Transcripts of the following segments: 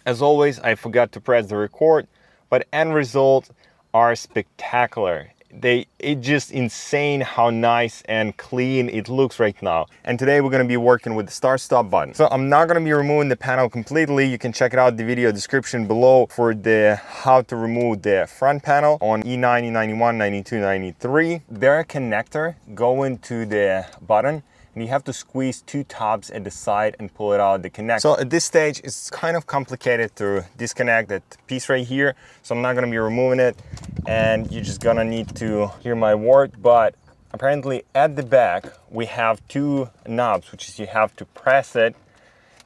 As always, I forgot to press the record, but end results are spectacular. It's just insane how nice and clean it looks right now. And today we're going to be working with the start stop button. So I'm not going to be removing the panel completely. You can check it out the video description below for the how to remove the front panel on E90, 91, 92, 93. There a connector going to the button, and you have to squeeze two tabs at the side and pull it out the connector. So at this stage, it's kind of complicated to disconnect that piece right here. So I'm not gonna be removing it, and you're just gonna need to hear my word. But apparently at the back, we have two knobs, which is you have to press it.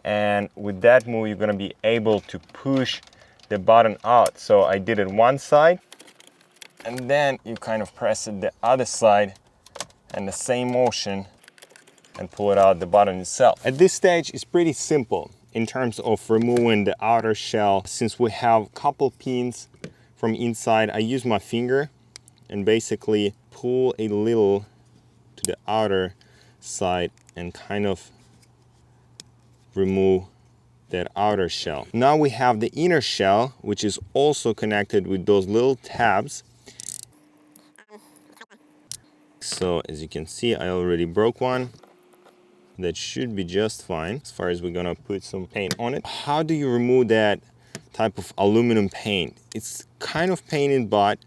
And with that move, you're gonna be able to push the button out. So I did it one side, and then you kind of press it the other side, and the same motion, and pull it out the button itself. At this stage, it's pretty simple in terms of removing the outer shell. Since we have a couple pins from inside, I use my finger and basically pull a little to the outer side and kind of remove that outer shell. Now we have the inner shell, which is also connected with those little tabs. So as you can see, I already broke one. That should be just fine as far as we're gonna put some paint on it. How do you remove that type of aluminum paint? It's kind of pain in butt,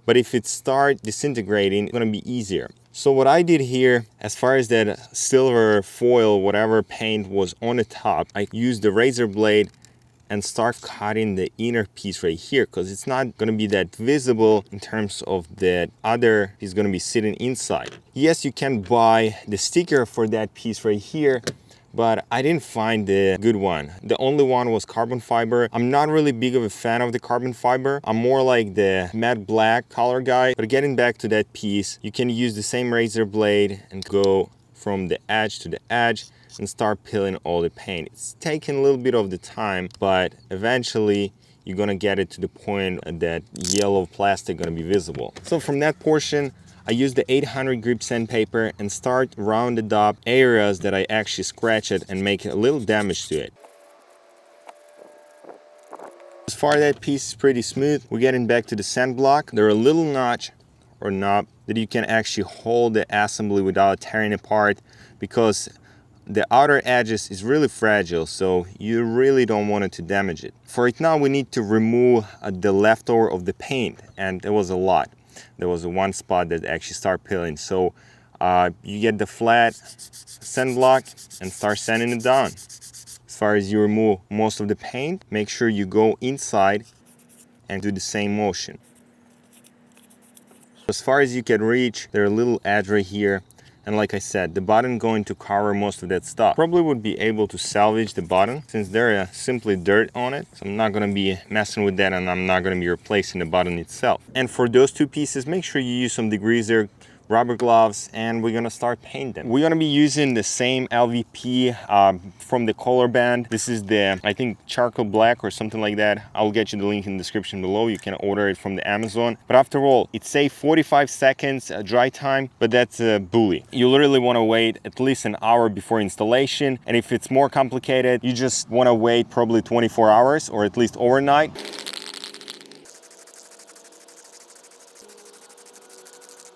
but if it starts disintegrating, it's gonna be easier. So what I did here, as far as that silver foil, whatever paint was on the top, I used the razor blade and start cutting the inner piece right here, because it's not going to be that visible in terms of that other piece going to be sitting inside. Yes, you can buy the sticker for that piece right here, but I didn't find the good one. The only one was carbon fiber. I'm not really big of a fan of the carbon fiber. I'm more like the matte black color guy. But getting back to that piece, you can use the same razor blade and go from the edge to the edge and start peeling all the paint. It's taking a little bit of the time, but eventually you're gonna get it to the point that yellow plastic gonna be visible. So from that portion, I use the 800 grip sandpaper and start rounded up areas that I actually scratch it and make a little damage to it. As far as that piece is pretty smooth, we're getting back to the sand block. There are a little notch or knob that you can actually hold the assembly without tearing apart, because the outer edges is really fragile, so you really don't want it to damage it. For right now, we need to remove the leftover of the paint, and there was a lot. There was one spot that actually started peeling. So you get the flat sand block and start sanding it down. As far as you remove most of the paint, make sure you go inside and do the same motion. As far as you can reach, there's a little edge right here. And like I said, the button going to cover most of that stuff. Probably would be able to salvage the button since there is simply dirt on it. So I'm not gonna be messing with that, and I'm not gonna be replacing the button itself. And for those two pieces, make sure you use some degreaser, rubber gloves, and we're gonna start painting them. We're gonna be using the same LVP from the color band. This is the, I think, charcoal black or something like that. I'll get you the link in the description below. You can order it from the Amazon. But after all, it says 45 seconds dry time, but that's a bully. You literally wanna wait at least an hour before installation. And if it's more complicated, you just wanna wait probably 24 hours or at least overnight.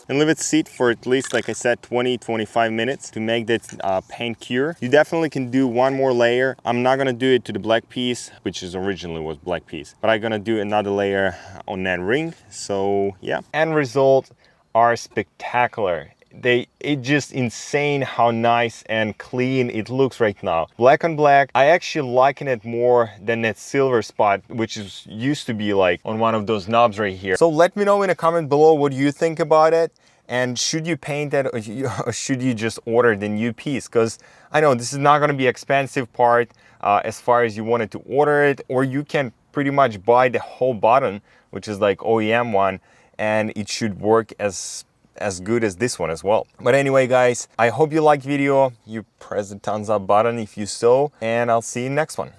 And leave it sit for at least, like I said, 20-25 minutes to make that paint cure. You definitely can do one more layer. I'm not gonna do it to the black piece, which is originally was black piece, but I'm gonna do another layer on that ring. So yeah. End results are spectacular. It's just insane how nice and clean it looks right now. Black on black, I actually liking it more than that silver spot, which is used to be like on one of those knobs right here. So let me know in a comment below what you think about it, and should you paint that, or should you just order the new piece? Because I know this is not going to be expensive part as far as you wanted to order it, or you can pretty much buy the whole button, which is like OEM one, and it should work as good as this one as well. But anyway, guys, I hope you liked the video. You press the thumbs up button if you so, and I'll see you in the next one.